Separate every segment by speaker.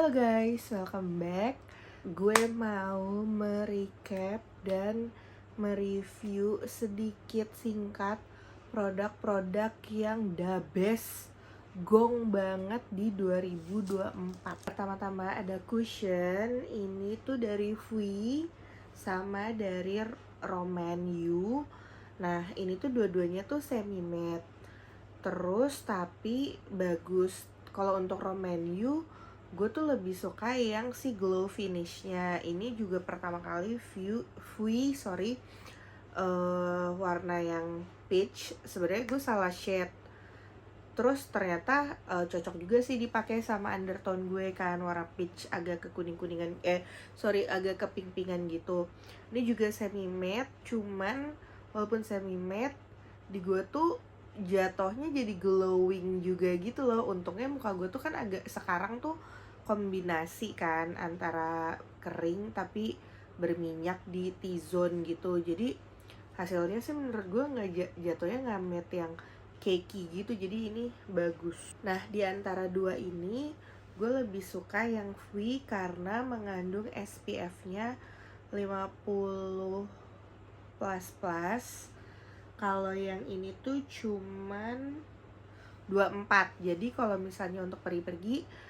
Speaker 1: Halo guys, welcome back. Gue mau merecap dan mereview sedikit singkat produk-produk yang the best, gong banget di 2024. Pertama-tama ada cushion, ini tuh dari Fui sama dari Roman You. Nah, ini tuh dua-duanya tuh semi matte. Terus tapi bagus. Kalau untuk Roman You, gue tuh lebih suka yang si glow finishnya. Ini juga pertama kali Fui warna yang peach. Sebenarnya gue salah shade. Terus ternyata cocok juga sih dipakai sama undertone gue kan, warna peach agak ke kuning-kuningan, agak ke pink-pinkan gitu. Ini juga semi matte, cuman walaupun semi matte di gue tuh jatohnya jadi glowing juga gitu loh. Untungnya muka gue tuh kan agak sekarang tuh kombinasi kan antara kering tapi berminyak di T-zone gitu. Jadi hasilnya sih menurut gue nggak jatuhnya nggak matte yang cakey gitu, jadi ini bagus. Nah, di antara dua ini gue lebih suka yang Fui karena mengandung SPF-nya 50++. Kalau yang ini tuh cuman 24. Jadi kalau misalnya untuk pergi-pergi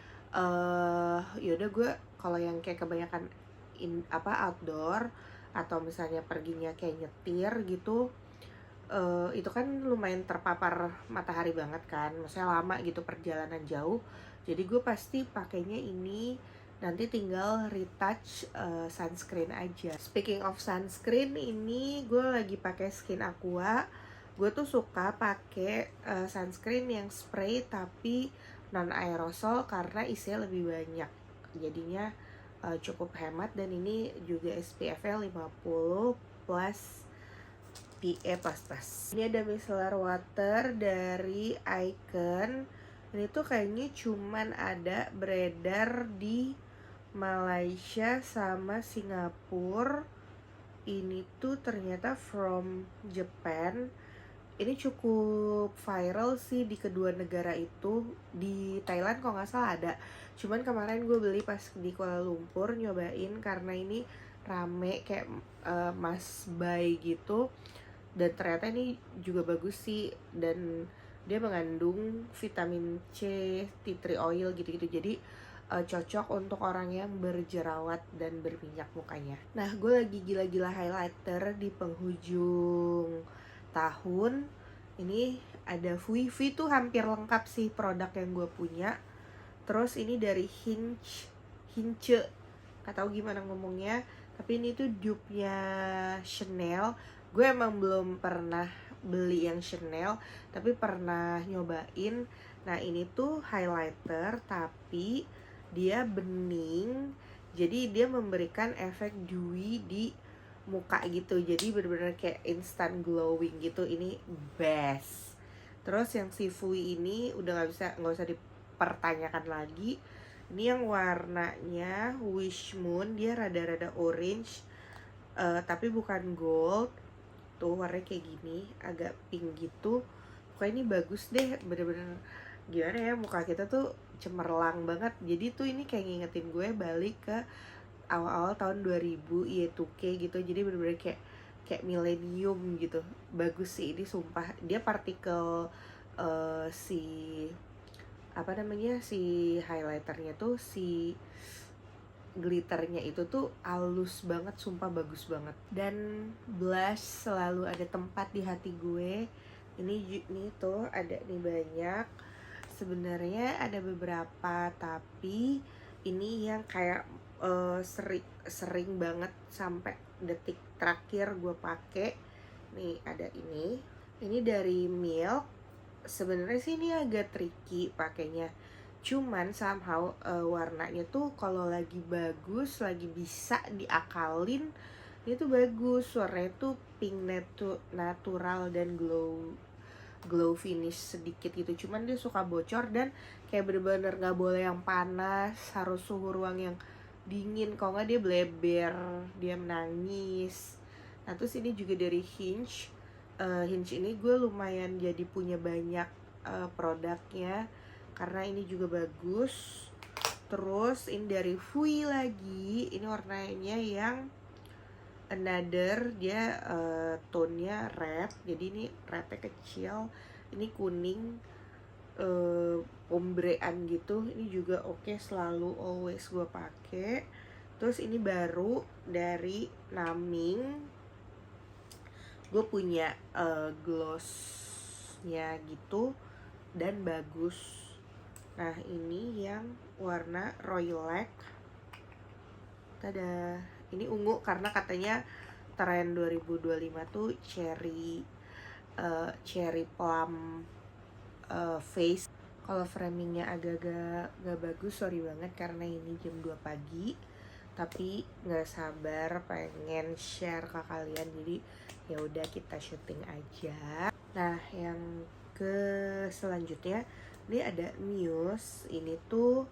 Speaker 1: yaudah gue kalau yang kayak kebanyakan outdoor atau misalnya perginya kayak nyetir gitu, itu kan lumayan terpapar matahari banget kan, maksudnya lama gitu perjalanan jauh. Jadi gue pasti pakainya ini, nanti tinggal retouch sunscreen aja. Speaking of sunscreen, ini gue lagi pakai Skin Aqua. Gue tuh suka pakai sunscreen yang spray tapi non aerosol karena isinya lebih banyak, jadinya cukup hemat. Dan ini juga SPF-nya 50 plus PA++. Ini ada micellar water dari Icon. Ini tuh kayaknya cuman ada beredar di Malaysia sama Singapura. Ini tuh ternyata from Japan. Ini cukup viral sih di kedua negara itu. Di Thailand kok nggak salah ada. Cuman kemarin gue beli pas di Kuala Lumpur nyobain karena ini rame kayak must buy gitu. Dan ternyata ini juga bagus sih, dan dia mengandung vitamin C, tea tree oil gitu-gitu. Jadi cocok untuk orang yang berjerawat dan berminyak mukanya. Nah, gue lagi gila-gila highlighter di penghujung tahun. Ini ada Fui tuh hampir lengkap sih produk yang gue punya. Terus ini dari Hince, gak tau gimana ngomongnya, tapi ini tuh dupe-nya Chanel. Gue emang belum pernah beli yang Chanel, tapi pernah nyobain. Nah, ini tuh highlighter tapi dia bening, jadi dia memberikan efek dewy di muka gitu. Jadi bener-bener kayak instant glowing gitu. Ini best. Terus yang si Fui ini udah nggak usah dipertanyakan lagi. Ini yang warnanya Wish Moon, dia rada-rada orange, tapi bukan gold. Tuh warnanya kayak gini, agak pink gitu. Pokoknya ini bagus deh, bener-bener gimana ya, muka kita tuh cemerlang banget. Jadi tuh ini kayak ngingetin gue balik ke awal-awal tahun 2000 Y2K gitu. Jadi bener-bener kayak millennium gitu. Bagus sih ini, sumpah. Dia partikel si highlighternya tuh, si glitternya itu tuh halus banget, sumpah bagus banget. Dan blush selalu ada tempat di hati gue. Ini tuh ada nih banyak. Sebenarnya ada beberapa, tapi ini yang kayak sering banget sampai detik terakhir gue pakai. Nih ada ini. Ini dari Milk. Sebenarnya sih ini agak tricky pakainya. Cuman somehow warnanya tuh kalau lagi bagus, lagi bisa diakalin, ini tuh bagus. Warnanya tuh pink natural dan glow finish sedikit gitu. Cuman dia suka bocor dan kayak bener-bener gak boleh yang panas, harus suhu ruang yang dingin. Kalau nggak dia bleber, dia menangis. Nah, terus ini juga dari Hinge. Hinge ini gue lumayan jadi punya banyak produknya karena ini juga bagus. Terus ini dari Fui lagi, ini warnanya yang another, dia tone-nya red, jadi ini rednya kecil, ini kuning ombrean gitu. Ini juga oke, selalu always gue pakai. Terus ini baru dari Naming, gue punya glossnya gitu dan bagus. Nah ini yang warna Royal. Tada, ini ungu karena katanya tren 2025 tuh cherry plum face. Kalau framingnya agak-agak gak bagus, sorry banget karena ini jam 2 pagi, tapi nggak sabar pengen share ke kalian, jadi ya udah kita syuting aja. Nah yang ke selanjutnya ini ada Muse, ini tuh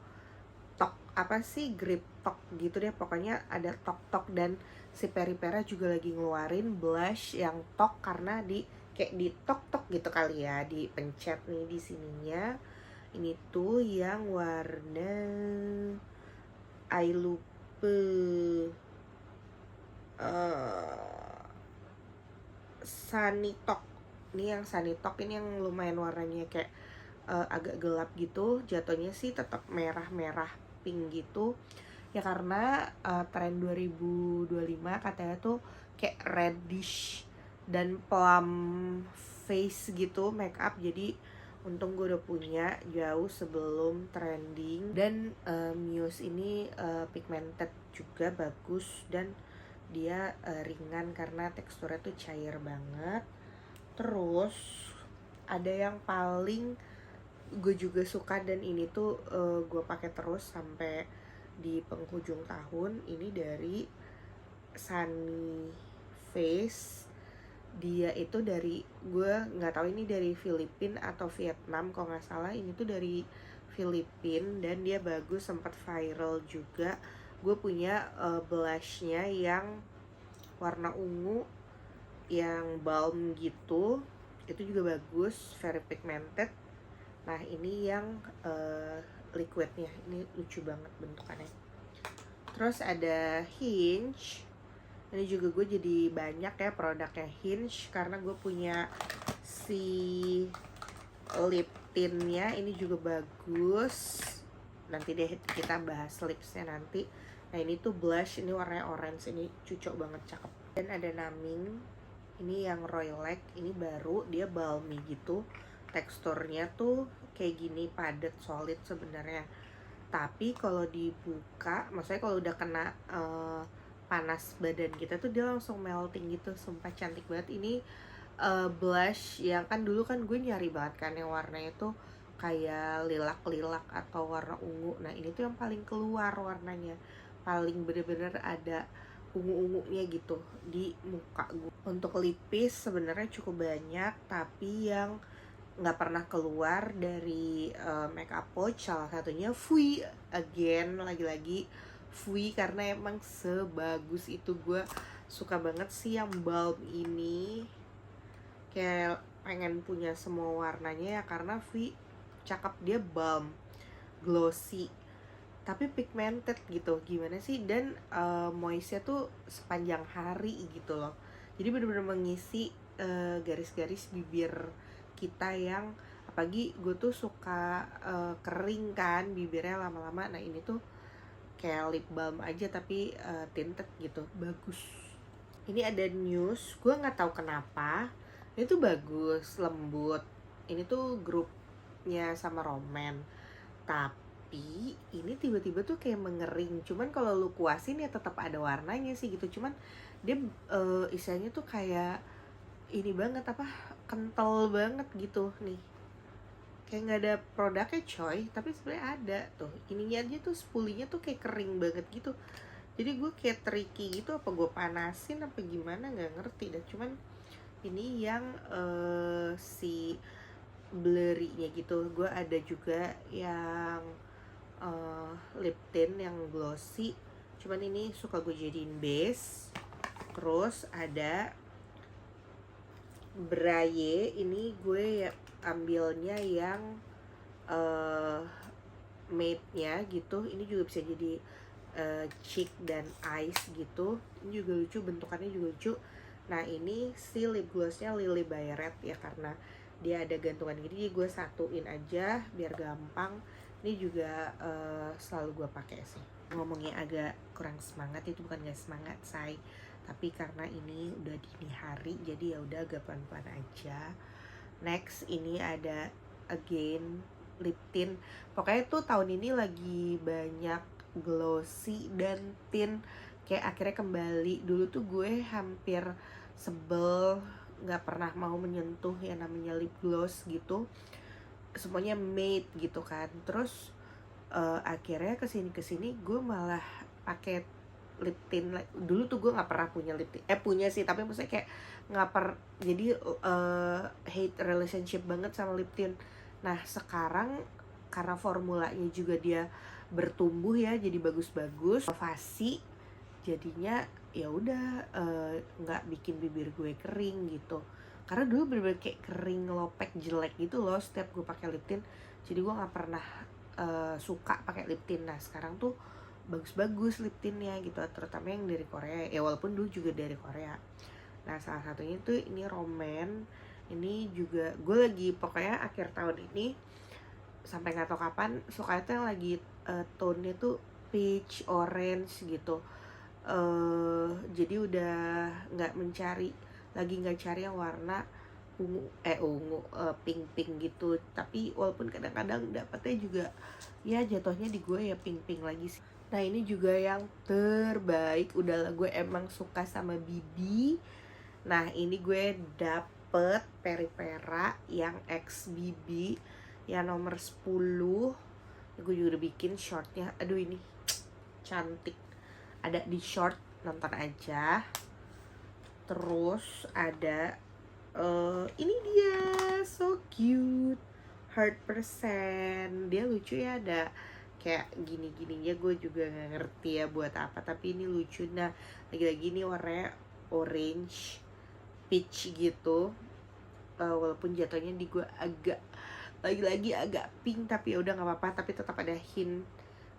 Speaker 1: tok apa sih, grip tok gitu deh pokoknya, ada tok dan si Peripera juga lagi ngeluarin blush yang tok karena di kayak di tok gitu kali ya, dipencet nih di sininya. Ini tuh yang warna I lupa Sunny Talk. Ini yang Sunny Talk, ini yang lumayan warnanya kayak agak gelap gitu, jatuhnya sih tetap merah pink gitu ya, karena tren 2025 katanya tuh kayak reddish dan plum face gitu makeup. Jadi untung gue udah punya jauh sebelum trending. Dan Muse ini pigmented juga bagus, dan dia ringan karena teksturnya tuh cair banget. Terus ada yang paling gue juga suka, dan ini tuh gue pakai terus sampai di penghujung tahun. Ini dari Sunny Face. Dia itu dari, gue nggak tahu ini dari Filipina atau Vietnam kalau nggak salah. Ini tuh dari Filipina dan dia bagus, sempat viral juga. Gue punya blushnya yang warna ungu yang balm gitu, itu juga bagus, very pigmented. Nah ini yang liquidnya, ini lucu banget bentukannya. Terus ada Hinge, ini juga gue jadi banyak ya produknya Hinge karena gue punya si lip tintnya, ini juga bagus. Nanti deh kita bahas lipsnya nanti. Nah ini tuh blush, ini warnanya orange, ini cocok banget, cakep. Dan ada Naming, ini yang Royal, ini baru, dia balmy gitu. Teksturnya tuh kayak gini, padat, solid sebenarnya. Tapi kalau dibuka, maksudnya kalau udah kena panas badan kita tuh dia langsung melting gitu, sumpah cantik banget. Ini blush yang kan dulu kan gue nyari banget kan yang warnanya tuh kayak lilac atau warna ungu. Nah ini tuh yang paling keluar warnanya, paling bener-bener ada ungu-ungunya gitu di muka gue. Untuk lipis sebenarnya cukup banyak, tapi yang nggak pernah keluar dari makeup pouch salah satunya Fui, again lagi-lagi Fui, karena emang sebagus itu. Gue suka banget sih yang balm ini, kayak pengen punya semua warnanya ya, karena Fui cakep, dia balm, glossy tapi pigmented gitu, gimana sih, dan moistnya tuh sepanjang hari gitu loh. Jadi bener-bener mengisi garis-garis bibir kita yang, apalagi gue tuh suka kering kan bibirnya lama-lama. Nah ini tuh kayak lip balm aja tapi tinted gitu, bagus. Ini ada News, gue nggak tahu kenapa ini tuh bagus, lembut. Ini tuh grupnya sama Roman, tapi ini tiba-tiba tuh kayak mengering. Cuman kalau lu kuasin ya tetap ada warnanya sih gitu. Cuman dia istilahnya tuh kayak ini banget, apa, kental banget gitu nih. Kayak nggak ada produknya coy, tapi sebenarnya ada tuh. Ininya aja tuh spulinya tuh kayak kering banget gitu. Jadi gue kayak tricky gitu, apa gue panasin apa gimana nggak ngerti dah. Cuman ini yang si blurry-nya gitu. Gue ada juga yang lip tint yang glossy, cuman ini suka gue jadiin base. Terus ada Braille, ini gue ambilnya yang matte-nya gitu. Ini juga bisa jadi cheek dan eyes gitu. Ini juga lucu, bentukannya juga lucu. Nah ini si lip glossnya Lily by Red ya, karena dia ada gantungan gini, jadi gue satuin aja biar gampang. Ini juga selalu gue pakai sih. Ngomongnya agak kurang semangat, itu bukan gak semangat say, tapi karena ini udah dini hari jadi ya udah agak pelan-pelan aja. Next ini ada again lip tint. Pokoknya tuh tahun ini lagi banyak glossy dan tint, kayak akhirnya kembali. Dulu tuh gue hampir sebel nggak pernah mau menyentuh yang namanya lip gloss gitu, semuanya matte gitu kan. Terus akhirnya kesini gue malah pakai lip tint. Dulu tuh gue nggak pernah punya lip tint, punya sih tapi maksudnya kayak jadi hate relationship banget sama lip tint. Nah sekarang karena formulanya juga dia bertumbuh ya, jadi bagus-bagus, inovasi, jadinya ya udah nggak bikin bibir gue kering gitu. Karena dulu bener-bener kayak kering lopek jelek gitu loh setiap gue pakai lip tint, jadi gue nggak pernah suka pakai lip tint. Nah sekarang tuh bagus-bagus lip tintnya gitu, terutama yang dari Korea ya, walaupun dulu juga dari Korea. Nah salah satunya tuh ini Roman. Ini juga gue lagi pokoknya akhir tahun ini sampai nggak tahu kapan suka itu yang lagi tone-nya tuh peach orange gitu. Jadi udah nggak cari yang warna ungu pink gitu. Tapi walaupun kadang-kadang dapetnya juga ya jatuhnya di gue ya pink lagi sih. Nah ini juga yang terbaik, udahlah gue emang suka sama BB. Nah ini gue dapet Peripera yang XBB yang nomor 10. Gue juga udah bikin shortnya, aduh ini cantik, ada di short, nonton aja. Terus ada ini dia, so cute, heart percent. Dia lucu ya, ada kayak gini-gininya, gue juga nggak ngerti ya buat apa, tapi ini lucu. Nah lagi-lagi ini warnanya orange peach gitu. Walaupun jatuhnya di gue agak lagi-lagi agak pink, tapi ya udah nggak apa-apa, tapi tetap ada hint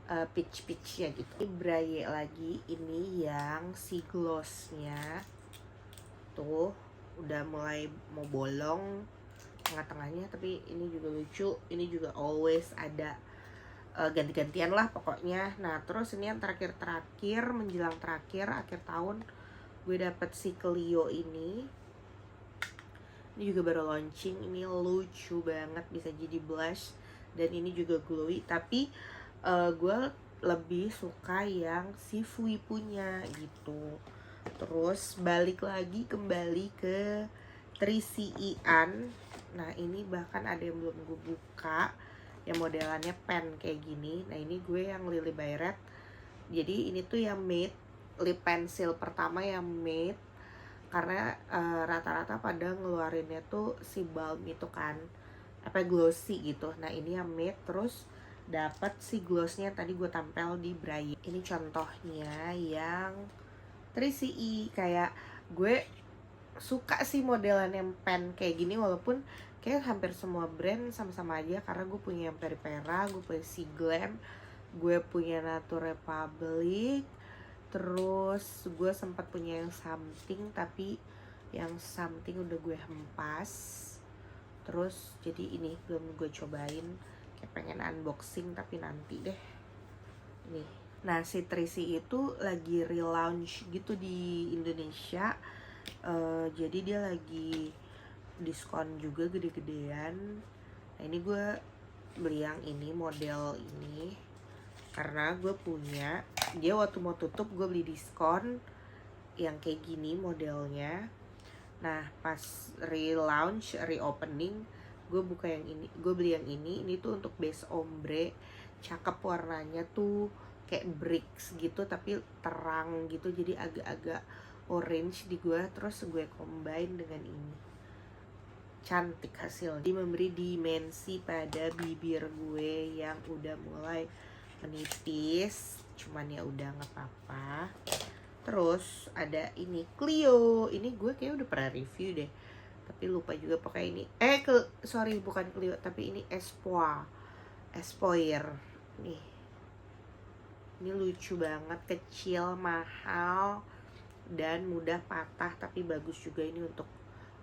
Speaker 1: peach-peachnya gitu. Ini Braille lagi, ini yang si glossnya tuh udah mulai mau bolong tengah-tengahnya, tapi ini juga lucu. Ini juga always ada ganti-gantian lah pokoknya. Nah terus ini yang terakhir menjelang akhir tahun, gue dapet si Clio ini juga baru launching. Ini lucu banget, bisa jadi blush dan ini juga glowy, tapi gue lebih suka yang si Fui punya gitu. Terus kembali ke 3CE-an. Nah ini bahkan ada yang belum gue buka, yang modelannya pen kayak gini. Nah ini gue yang Lily by Red. Jadi ini tuh yang matte, lip pencil pertama yang matte, karena rata-rata pada ngeluarinnya tuh si balm itu kan glossy gitu. Nah ini yang matte. Terus dapat si glossnya tadi gue tampil di Braille. Ini contohnya yang 3CE. Kayak gue suka sih modelan yang pen kayak gini, walaupun kayak hampir semua brand sama-sama aja, karena gue punya yang Peripera, gue punya si Glam, gue punya Nature Republic. Terus gue sempat punya yang Something, tapi yang Something udah gue hempas. Terus jadi ini belum gue cobain, kayak pengen unboxing tapi nanti deh. Nih, nah si Tracy itu lagi relaunch gitu di Indonesia. Jadi dia lagi diskon juga gede-gedean. Nah ini gue beli yang ini, model ini, karena gue punya dia waktu mau tutup, gue beli diskon yang kayak gini modelnya. Nah pas reopening, gue buka yang ini, gue beli yang ini tuh untuk base ombre, cakep warnanya tuh kayak bricks gitu tapi terang gitu, jadi agak-agak orange di gue. Terus gue combine dengan ini, cantik hasilnya. Dia memberi dimensi pada bibir gue yang udah mulai menipis, cuman ya udah nggak apa-apa. Terus ada ini Clio, ini gue kayak udah pernah review deh, tapi lupa juga pakai ini. Sorry bukan Clio, tapi ini Espoir. Nih, ini lucu banget, kecil, mahal, dan mudah patah, tapi bagus juga ini untuk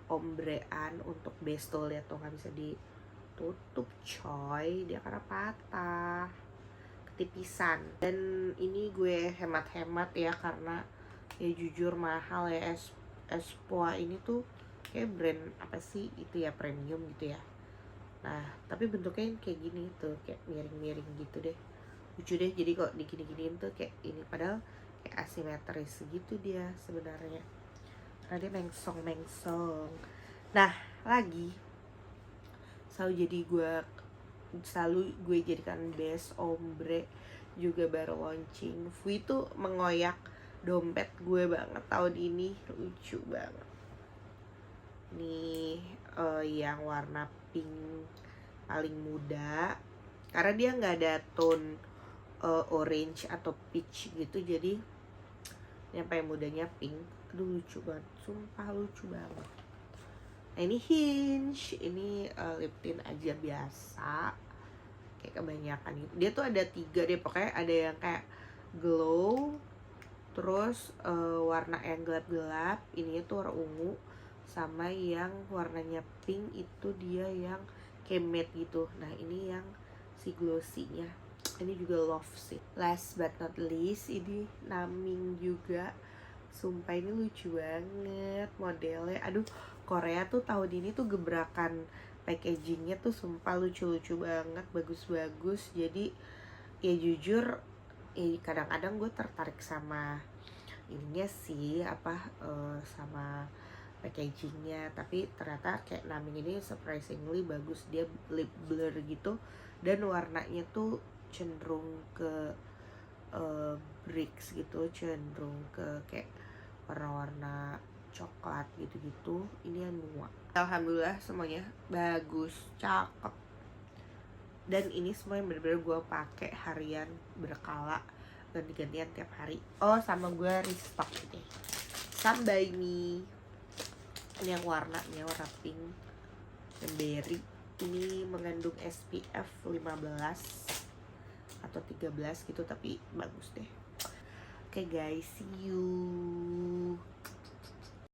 Speaker 1: ombrean, untuk bestol ya, tuh nggak bisa ditutup coy, dia karena patah, ketipisan. Dan ini gue hemat-hemat ya, karena ya jujur mahal ya. Espoa ini tuh kayak brand apa sih itu ya, premium gitu ya. Nah tapi bentuknya kayak gini tuh, kayak miring-miring gitu deh, lucu deh. Jadi kok digini-giniin tuh kayak ini, padahal kayak asimetris gitu dia sebenarnya, karena dia mengsong. Nah lagi selalu gue jadikan best ombre juga baru launching. Fui tuh mengoyak dompet gue banget tahun ini, lucu banget. Nih yang warna pink paling muda, karena dia nggak ada tone orange atau peach gitu, jadi yang paling mudanya pink. Aduh lucu banget, sumpah lucu banget. Nah ini Hinge, ini lip tint aja biasa, kayak kebanyakan gitu. Dia tuh ada 3 deh pokoknya, ada yang kayak glow, terus warna yang gelap-gelap, ininya tuh warna ungu, sama yang warnanya pink itu dia yang kayak matte gitu. Nah ini yang si glossy-nya, ini juga love sih. Last but not least, ini Naming juga, sumpah ini lucu banget modelnya. Aduh, Korea tuh tahun ini tuh gebrakan packagingnya tuh sumpah lucu-lucu banget, bagus-bagus. Jadi ya jujur kadang-kadang gue tertarik sama ininya sih, sama packagingnya, tapi ternyata kayak Naming ini surprisingly bagus. Dia lip blur gitu, dan warnanya tuh cenderung ke bricks gitu, cenderung ke kayak warna-warna coklat gitu-gitu. Ini yang nuak. Alhamdulillah semuanya bagus, cakep. Dan ini semua yang bener-bener gue pakai harian berkala, ganti-gantian tiap hari. Oh sama gue restock ini Some by Me, ini yang warnanya warna pink dan berry. Ini mengandung SPF 15 atau 13 gitu, tapi bagus deh. Oke guys, see you.